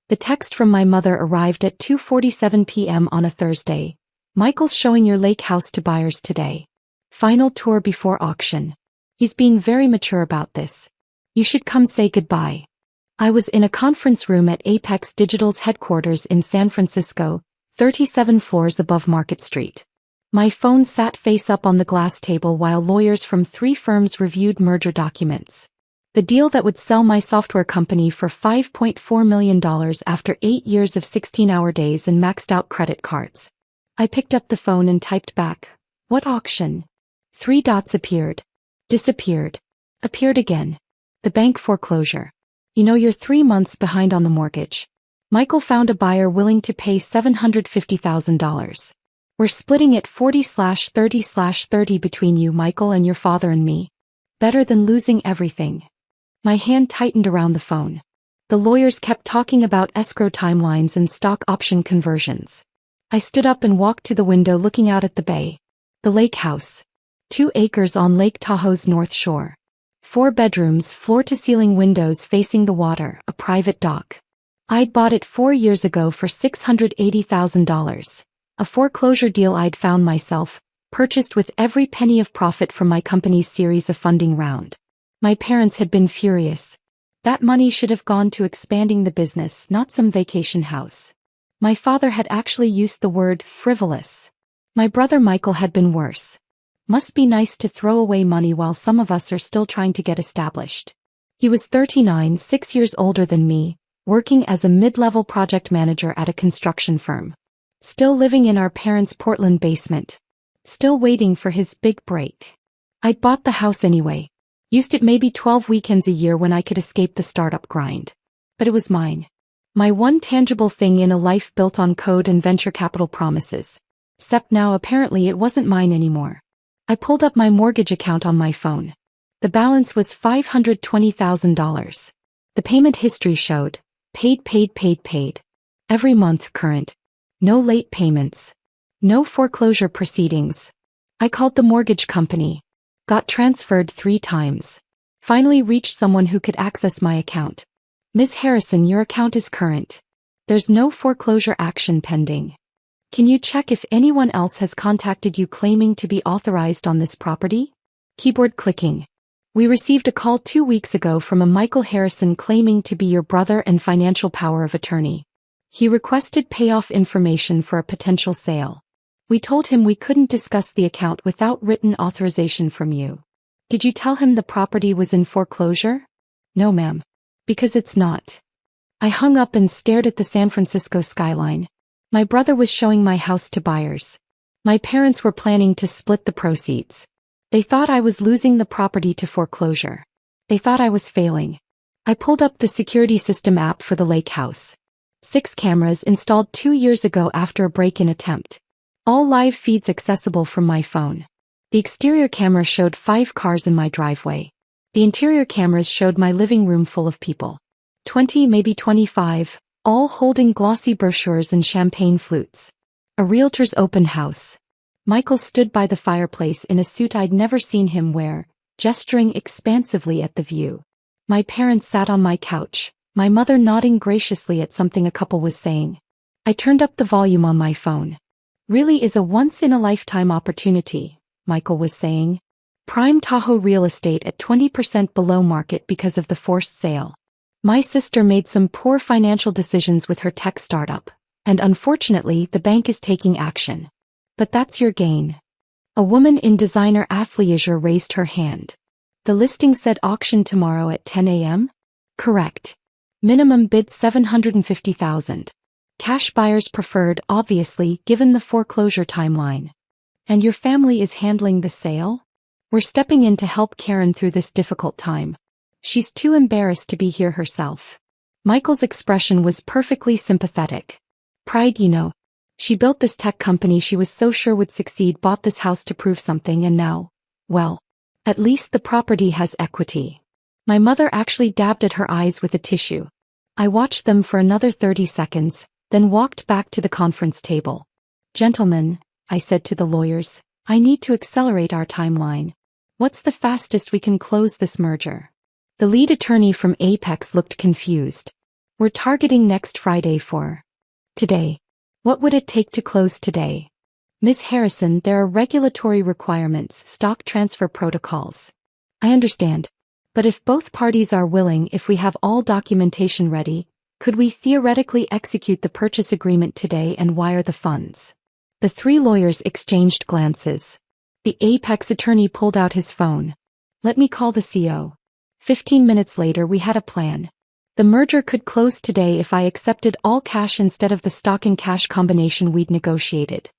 The text from my mother arrived at 2:47 p.m. on a Thursday. Michael's showing your lake house to buyers today. Final tour before auction. He's being very mature about this. You should come say goodbye. I was in a conference room at Apex Digital's headquarters in San Francisco, 37 floors above Market Street. My phone sat face up on the glass table while lawyers from 3 firms reviewed merger documents. The deal that would sell my software company for $5.4 million after 8 years of 16-hour days and maxed-out credit cards. I picked up the phone and typed back, "What auction?" 3 dots appeared. Disappeared. Appeared again. The bank foreclosure. You know you're 3 months behind on the mortgage. Michael found a buyer willing to pay $750,000. We're splitting it 40/30/30 between you, Michael, and your father and me. Better than losing everything. My hand tightened around the phone. The lawyers kept talking about escrow timelines and stock option conversions. I stood up and walked to the window looking out at the bay. The lake house. 2 acres on Lake Tahoe's north shore. 4 bedrooms, floor-to-ceiling windows facing the water, a private dock. I'd bought it 4 years ago for $680,000. A foreclosure deal I'd found myself, purchased with every penny of profit from my company's series of funding round. My parents had been furious. That money should have gone to expanding the business, not some vacation house. My father had actually used the word frivolous. My brother Michael had been worse. Must be nice to throw away money while some of us are still trying to get established. He was 39, 6 years older than me, working as a mid-level project manager at a construction firm. Still living in our parents' Portland basement. Still waiting for his big break. I'd bought the house anyway. Used it maybe 12 weekends a year when I could escape the startup grind. But it was mine. My one tangible thing in a life built on code and venture capital promises. Except now apparently it wasn't mine anymore. I pulled up my mortgage account on my phone. The balance was $520,000. The payment history showed, paid. Every month current. No late payments. No foreclosure proceedings. I called the mortgage company. Got transferred 3 times. Finally reached someone who could access my account. "Ms. Harrison, your account is current. There's no foreclosure action pending. Can you check if anyone else has contacted you claiming to be authorized on this property?" Keyboard clicking. "We received a call 2 weeks ago from a Michael Harrison claiming to be your brother and financial power of attorney. He requested payoff information for a potential sale. We told him we couldn't discuss the account without written authorization from you. Did you tell him the property was in foreclosure?" "No, ma'am. Because it's not." I hung up and stared at the San Francisco skyline. My brother was showing my house to buyers. My parents were planning to split the proceeds. They thought I was losing the property to foreclosure. They thought I was failing. I pulled up the security system app for the lake house. 6 cameras installed 2 years ago after a break-in attempt. All live feeds accessible from my phone. The exterior camera showed 5 cars in my driveway. The interior cameras showed my living room full of people. 20, maybe 25, all holding glossy brochures and champagne flutes. A realtor's open house. Michael stood by the fireplace in a suit I'd never seen him wear, gesturing expansively at the view. My parents sat on my couch, my mother nodding graciously at something a couple was saying. I turned up the volume on my phone. "Really is a once-in-a-lifetime opportunity," Michael was saying. "Prime Tahoe real estate at 20% below market because of the forced sale. My sister made some poor financial decisions with her tech startup, and unfortunately the bank is taking action. But that's your gain." A woman in designer athleisure raised her hand. "The listing said auction tomorrow at 10 a.m.? "Correct. Minimum bid $750,000. Cash buyers preferred, obviously, given the foreclosure timeline. And your family is handling the sale? We're stepping in to help Karen through this difficult time. She's too embarrassed to be here herself." Michael's expression was perfectly sympathetic. "Pride, you know. She built this tech company she was so sure would succeed, bought this house to prove something, and now, well, at least the property has equity." My mother actually dabbed at her eyes with a tissue. I watched them for another 30 seconds, then walked back to the conference table. "Gentlemen," I said to the lawyers, "I need to accelerate our timeline. What's the fastest we can close this merger?" The lead attorney from Apex looked confused. We're targeting next Friday for today. What would it take to close today? Ms. Harrison, there are regulatory requirements, stock transfer protocols. I understand. But if both parties are willing, if we have all documentation ready, could we theoretically execute the purchase agreement today and wire the funds? The three lawyers exchanged glances. The apex attorney pulled out his phone. Let me call the CO. 15 minutes later we had a plan. The merger could close today if I accepted all cash instead of the stock and cash combination we'd negotiated.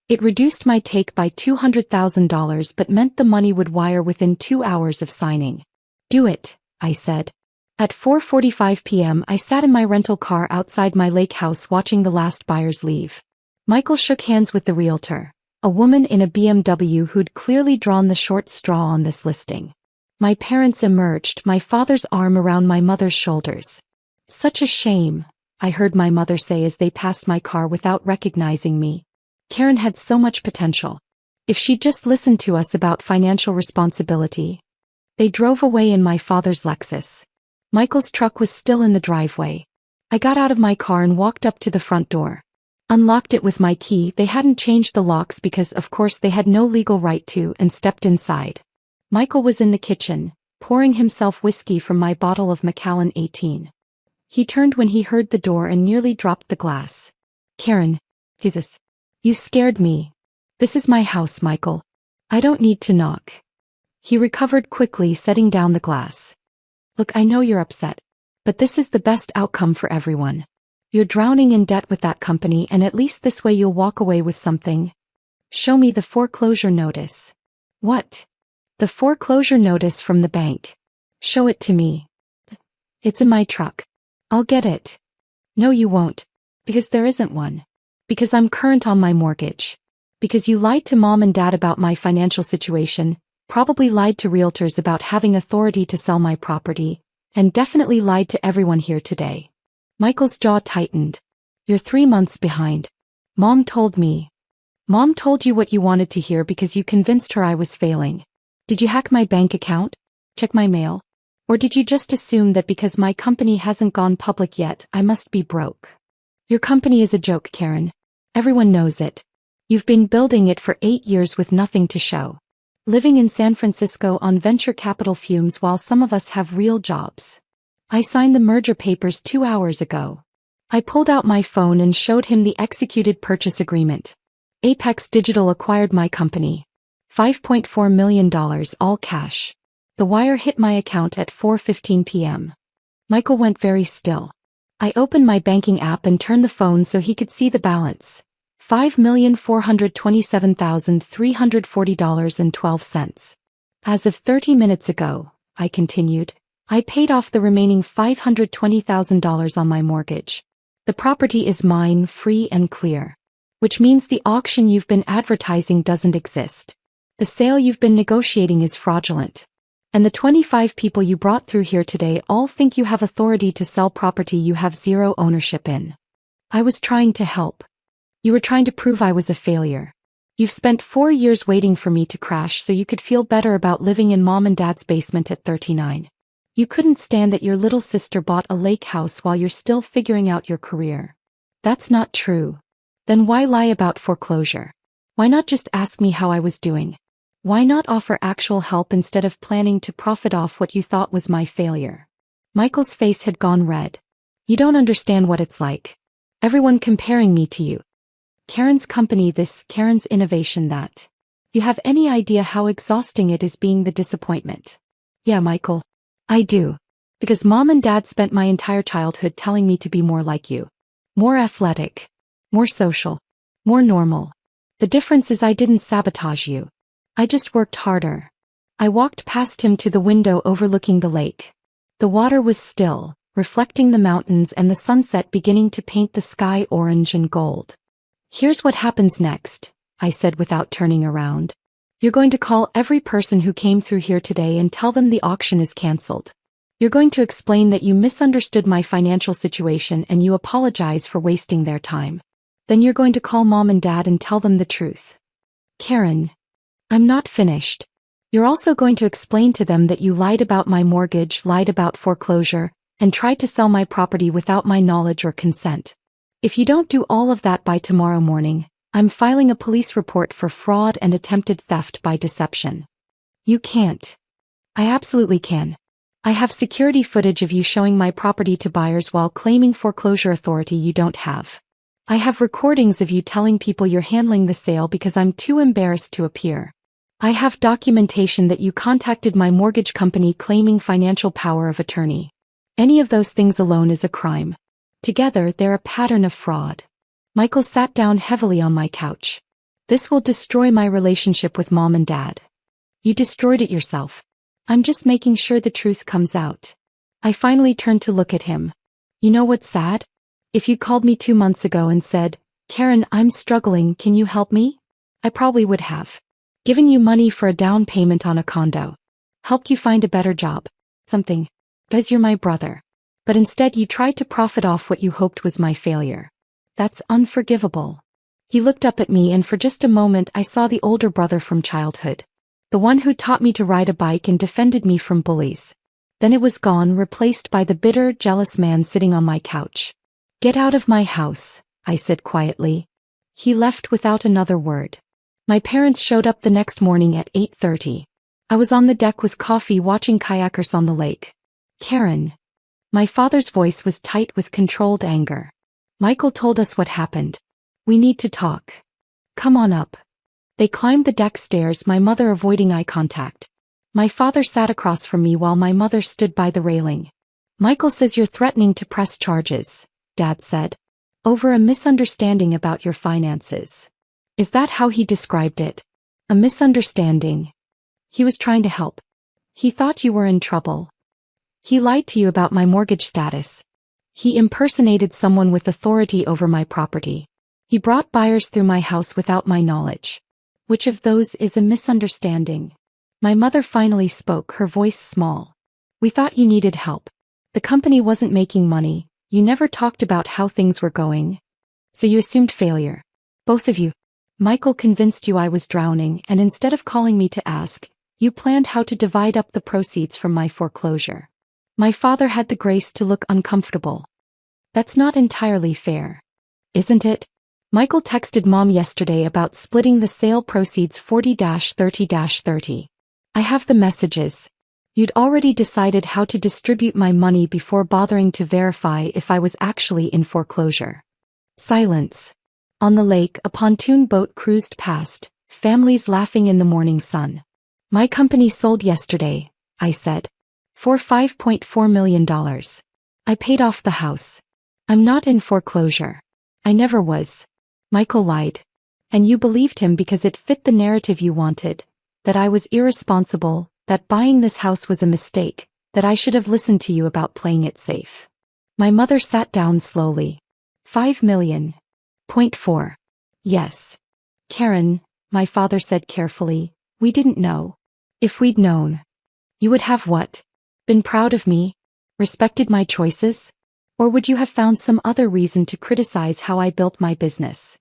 It reduced my take by $200,000 but meant the money would wire within 2 hours of signing. Do it, I said. At 4:45 p.m. I sat in my rental car outside my lake house watching the last buyers leave. Michael shook hands with the realtor, a woman in a BMW who'd clearly drawn the short straw on this listing. My parents emerged, my father's arm around my mother's shoulders. Such a shame, I heard my mother say as they passed my car without recognizing me. Karen had so much potential. If she'd just listened to us about financial responsibility. They drove away in my father's Lexus. Michael's truck was still in the driveway. I got out of my car and walked up to the front door. Unlocked it with my key. They hadn't changed the locks because of course they had no legal right to, and stepped inside. Michael was in the kitchen, pouring himself whiskey from my bottle of Macallan 18. He turned when he heard the door and nearly dropped the glass. Karen, Jesus. You scared me. This is my house, Michael. I don't need to knock. He recovered quickly, setting down the glass. Look, I know you're upset, but this is the best outcome for everyone. You're drowning in debt with that company and at least this way you'll walk away with something. Show me the foreclosure notice. What? The foreclosure notice from the bank. Show it to me. It's in my truck. I'll get it. No, you won't. Because there isn't one. Because I'm current on my mortgage. Because you lied to mom and dad about my financial situation, probably lied to realtors about having authority to sell my property, and definitely lied to everyone here today. Michael's jaw tightened. You're 3 months behind. Mom told me. Mom told you what you wanted to hear because you convinced her I was failing. Did you hack my bank account? Check my mail? Or did you just assume that because my company hasn't gone public yet, I must be broke? Your company is a joke, Karen. Everyone knows it. You've been building it for 8 years with nothing to show. Living in San Francisco on venture capital fumes while some of us have real jobs. I signed the merger papers 2 hours ago. I pulled out my phone and showed him the executed purchase agreement. Apex Digital acquired my company. $5.4 million, all cash. The wire hit my account at 4:15 p.m. Michael went very still. I opened my banking app and turned the phone so he could see the balance. $5,427,340.12. As of 30 minutes ago, I continued, I paid off the remaining $520,000 on my mortgage. The property is mine, free and clear. Which means the auction you've been advertising doesn't exist. The sale you've been negotiating is fraudulent. And the 25 people you brought through here today all think you have authority to sell property you have zero ownership in. I was trying to help. You were trying to prove I was a failure. You've spent 4 years waiting for me to crash so you could feel better about living in mom and dad's basement at 39. You couldn't stand that your little sister bought a lake house while you're still figuring out your career. That's not true. Then why lie about foreclosure? Why not just ask me how I was doing? Why not offer actual help instead of planning to profit off what you thought was my failure? Michael's face had gone red. You don't understand what it's like. Everyone comparing me to you. Karen's company this, Karen's innovation that. You have any idea how exhausting it is being the disappointment? Yeah, Michael. I do. Because mom and dad spent my entire childhood telling me to be more like you. More athletic. More social. More normal. The difference is I didn't sabotage you. I just worked harder. I walked past him to the window overlooking the lake. The water was still, reflecting the mountains and the sunset beginning to paint the sky orange and gold. Here's what happens next, I said without turning around. You're going to call every person who came through here today and tell them the auction is cancelled. You're going to explain that you misunderstood my financial situation and you apologize for wasting their time. Then you're going to call mom and dad and tell them the truth. Karen. I'm not finished. You're also going to explain to them that you lied about my mortgage, lied about foreclosure, and tried to sell my property without my knowledge or consent. If you don't do all of that by tomorrow morning, I'm filing a police report for fraud and attempted theft by deception. You can't. I absolutely can. I have security footage of you showing my property to buyers while claiming foreclosure authority you don't have. I have recordings of you telling people you're handling the sale because I'm too embarrassed to appear. I have documentation that you contacted my mortgage company claiming financial power of attorney. Any of those things alone is a crime. Together, they're a pattern of fraud. Michael sat down heavily on my couch. This will destroy my relationship with Mom and Dad. You destroyed it yourself. I'm just making sure the truth comes out. I finally turned to look at him. You know what's sad? If you called me 2 months ago and said, Karen, I'm struggling, can you help me? I probably would have. Given you money for a down payment on a condo. Helped you find a better job. Something. Because you're my brother. But instead you tried to profit off what you hoped was my failure. That's unforgivable. He looked up at me and for just a moment I saw the older brother from childhood. The one who taught me to ride a bike and defended me from bullies. Then it was gone, replaced by the bitter, jealous man sitting on my couch. Get out of my house, I said quietly. He left without another word. My parents showed up the next morning at 8:30. I was on the deck with coffee watching kayakers on the lake. Karen. My father's voice was tight with controlled anger. Michael told us what happened. We need to talk. Come on up. They climbed the deck stairs, my mother avoiding eye contact. My father sat across from me while my mother stood by the railing. Michael says you're threatening to press charges, Dad said. Over a misunderstanding about your finances. Is that how he described it? A misunderstanding. He was trying to help. He thought you were in trouble. He lied to you about my mortgage status. He impersonated someone with authority over my property. He brought buyers through my house without my knowledge. Which of those is a misunderstanding? My mother finally spoke, her voice small. We thought you needed help. The company wasn't making money. You never talked about how things were going. So you assumed failure. Both of you. Michael convinced you I was drowning, and instead of calling me to ask, you planned how to divide up the proceeds from my foreclosure. My father had the grace to look uncomfortable. That's not entirely fair. Isn't it? Michael texted Mom yesterday about splitting the sale proceeds 40-30-30. I have the messages. You'd already decided how to distribute my money before bothering to verify if I was actually in foreclosure. Silence. On the lake, a pontoon boat cruised past, families laughing in the morning sun. My company sold yesterday, I said. For $5.4 million. I paid off the house. I'm not in foreclosure. I never was. Michael lied. And you believed him because it fit the narrative you wanted, that I was irresponsible, that buying this house was a mistake, that I should have listened to you about playing it safe. My mother sat down slowly. 5 million. 0.4. Yes. Karen, my father said carefully, we didn't know. If we'd known. You would have what? Been proud of me? Respected my choices? Or would you have found some other reason to criticize how I built my business?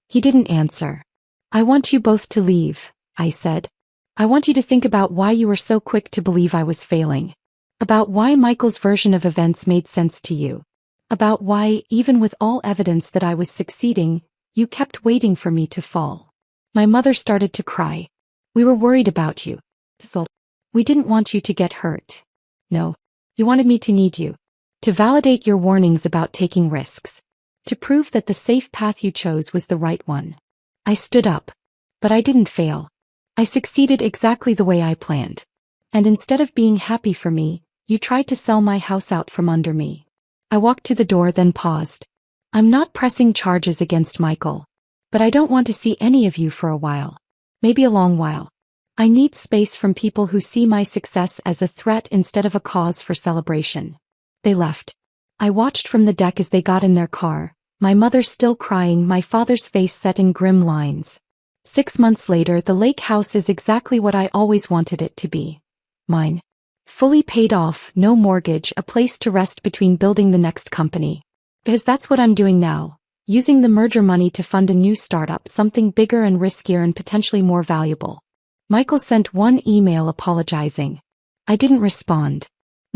He didn't answer. I want you both to leave, I said. I want you to think about why you were so quick to believe I was failing. About why Michael's version of events made sense to you. About why, even with all evidence that I was succeeding, you kept waiting for me to fall. My mother started to cry. We were worried about you. So, we didn't want you to get hurt. No. You wanted me to need you. To validate your warnings about taking risks. To prove that the safe path you chose was the right one. I stood up. But I didn't fail. I succeeded exactly the way I planned. And instead of being happy for me, you tried to sell my house out from under me. I walked to the door, then paused. I'm not pressing charges against Michael. But I don't want to see any of you for a while. Maybe a long while. I need space from people who see my success as a threat instead of a cause for celebration. They left. I watched from the deck as they got in their car, my mother still crying, my father's face set in grim lines. 6 months later, the lake house is exactly what I always wanted it to be. Mine. Fully paid off, no mortgage, a place to rest between building the next company. Because that's what I'm doing now. Using the merger money to fund a new startup, something bigger and riskier and potentially more valuable. Michael sent one email apologizing. I didn't respond.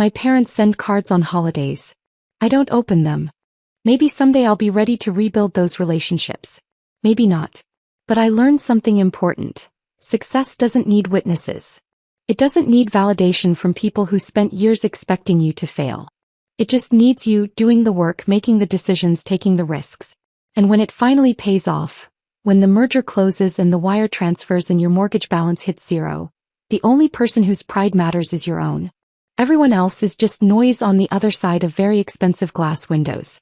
My parents send cards on holidays. I don't open them. Maybe someday I'll be ready to rebuild those relationships. Maybe not. But I learned something important. Success doesn't need witnesses. It doesn't need validation from people who spent years expecting you to fail. It just needs you doing the work, making the decisions, taking the risks. And when it finally pays off, when the merger closes and the wire transfers and your mortgage balance hits zero, the only person whose pride matters is your own. Everyone else is just noise on the other side of very expensive glass windows.